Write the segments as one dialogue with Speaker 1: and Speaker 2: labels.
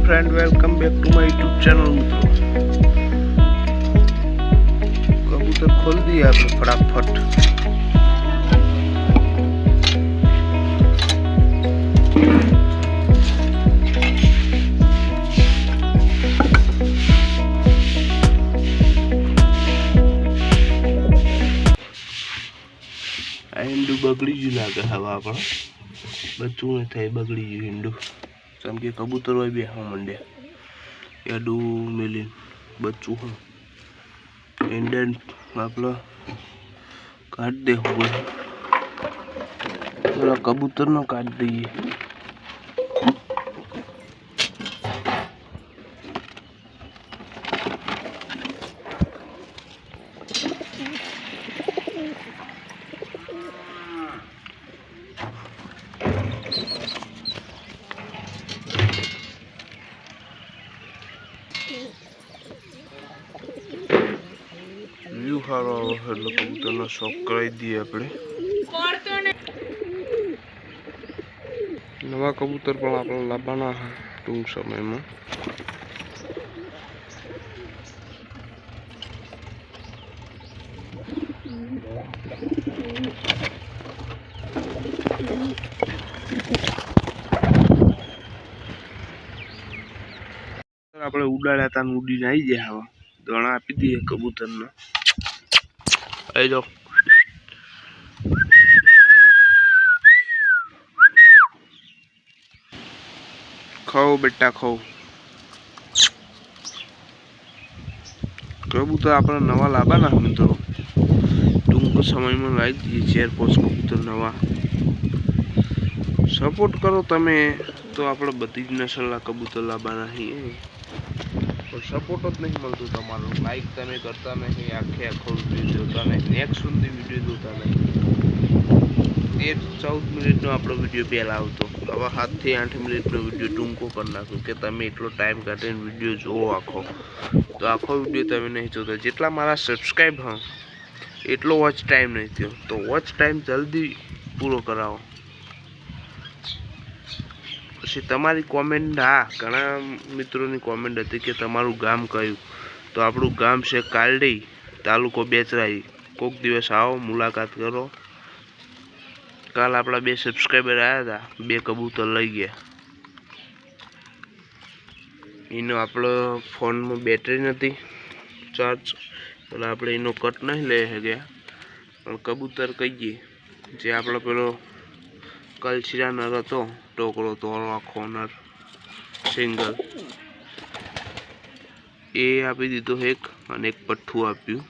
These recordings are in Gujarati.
Speaker 1: Friend, welcome back to my YouTube channel. मित्रों, कबूतर खोल दिया आपने फटाफट। હિંડુ બગડી ગયું લાગે હવે આપણે બચ્ચું નહીં થાય બગડી ગયું હિંડુ કેમ કે કબૂતર હોય બેહવા માંડ્યા એડું મેલી બચ્ચું હોય ઈંડન આપણે કાઢ દેવું પેલા કબૂતરનો કાઢ દઈએ। વ્યૂ સારો આવે એટલે કબૂતરનો શોખ કરાવી દઈએ આપણે। નવા કબૂતર પણ આપણે લાવવાના છે ટૂંક સમયમાં। આપણે ઉડાડ્યા હતા ઉડીને આવી જાય હવે દાણા આપી દઈએ કબૂતરને। આવી જાઓ ખાઓ બેટા ખાઓ। કબૂતર આપણે નવા લાવવાના મિત્રો ટૂંક સમયમાં લાવી દઈએ 4-5 કબૂતર નવા। સપોર્ટ કરો તમે તો આપણે બધી જ નસલના કબૂતર લાવવાના છીએ। સપોર્ટ જ નહીં મળતું તમારો, લાઈક તમે કરતા નહીં, આખો વિડીયો જોતા નહીં, નેક્સ્ટ સુધી વિડીયો જોતા નહીં। 13-14 મિનિટનો આપણો વિડીયો પહેલાં આવતો, હવે 7 થી 8 મિનિટનો વિડીયો ટૂંકો કરી નાખ્યો કે તમે એટલો ટાઈમ કાઢીને વિડીયો જોવો આખો, તો આખો વિડીયો તમે નહીં જોતા। જેટલા મારા સબસ્ક્રાઈબ હા એટલો વોચ ટાઈમ નહીં થયો, તો વોચ ટાઈમ જલ્દી પૂરો કરાવો। પછી તમારી કોમેન્ટ, હા ઘણા મિત્રોની કોમેન્ટ હતી કે તમારું ગામ કયું, તો આપણું ગામ છે કાલડી, તાલુકો બેચરાઈ। કોઈક દિવસ આવો મુલાકાત કરો। કાલ આપણા 2 સબસ્ક્રાઈબર આવ્યા હતા, 2 કબૂતર લઈ ગયા। એનો આપણો ફોનમાં બેટરી નથી ચાર્જ, એટલે આપણે એનો કટ નહીં લઈ શક્યા, પણ કબૂતર કહીએ જે આપણો પેલો કલશીરા નર હતો, ટોકરો તો આખો નર સિંગલ, એ આપી દીધો એક, અને એક પઠ્ઠું આપ્યું।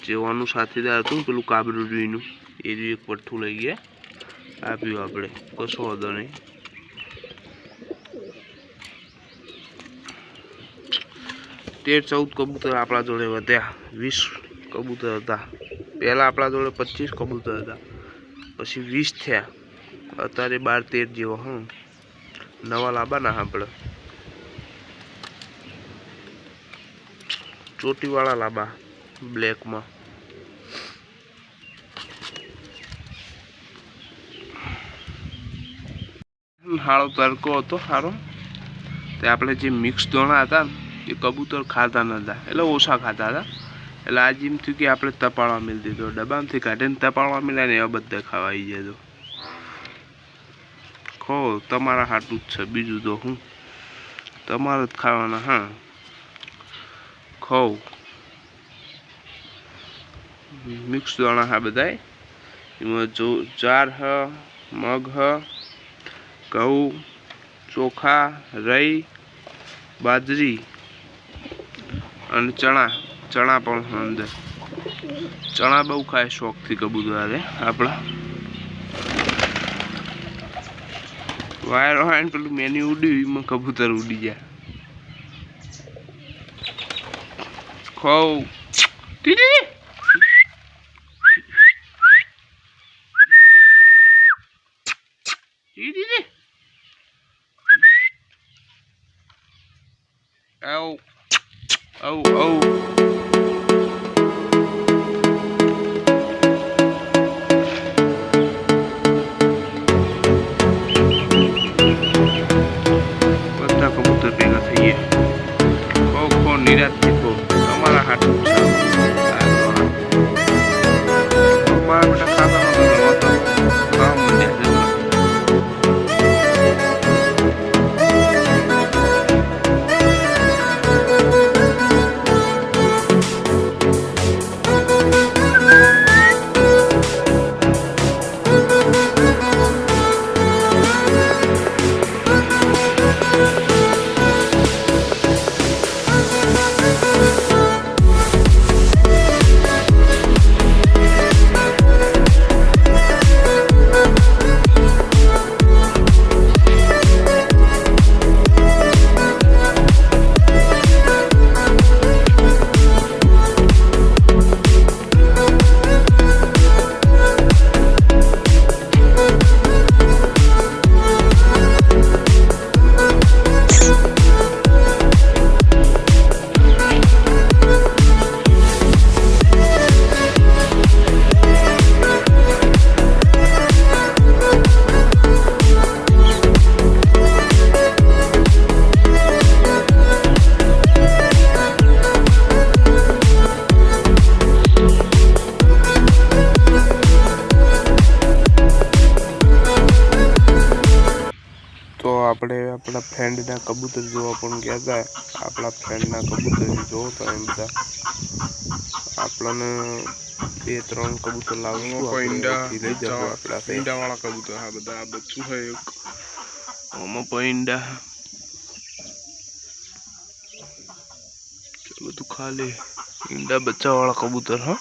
Speaker 1: જેવાનું સાથીદાર હતું પેલું કાબરું જોઈનું એ જ એક પઠ્ઠું લઈ ગયા આપ્યું આપણે, કશો વાંધો નહીં। 13-14 કબૂતર આપણા જોડે વધ્યા, 20 કબૂતર હતા પહેલાં આપણા જોડે, 25 કબૂતર હતા, પછી 20 થયા, અત્યારે 12-13 જેવો। નવા લાવવાના આપણે, ચોટીવાળા લાંબા બ્લેકમાં। સારો તડકો હતો સારો, તે આપણે જે મિક્સ દોણા હતા ને એ કબૂતર ખાતા નહોતા, એટલે ઓછા ખાતા હતા, એટલે આજે એમ થયું કે આપણે તપાળવા મેળ દીધો, ડબ્બામાંથી કાઢીને તપાળવા મળ્યા ને એવા બધા ખાવા આવી જાય। તો ખો તમારા હાટું જ છે, બીજું તો હું તમારે જ ખાવાના। હા ખો મિક્સ દાણા હા બધા, એમાં જો જાર હ, મગ હ, ઘઉં, ચોખા, રઈ, બાજરી અને ચણા પણ અંદર। ચણા બહુ ખાય શોખથી કબૂતર આપણા। વાયર હોય ને પેલું મેન્યુ ઉડ્યું એમાં કબૂતર ઉડી જાય। ખાઓ ટીટી આવ આવ આવ। કબૂતર ભેગા થઈએ ખો નિરાશથી ખો તમારા હાથનું મારા બેટા ખાતા મજા જબર તો આપણે આપણા ફ્રેન્ડના કબૂતર જોવા પણ ગયા હતા આપણા ફ્રેન્ડના કબૂતર જોવો તો એમ બધા આપણને 2-3 કબૂતર લાવશું લઈ જવું આપણા ઈંડાવાળા કબૂતર હા બધા આ બચ્ચું હોય એક આમાં પૈંડા બધું ખાલી ઈંડા બચ્ચાવાળા કબૂતર હા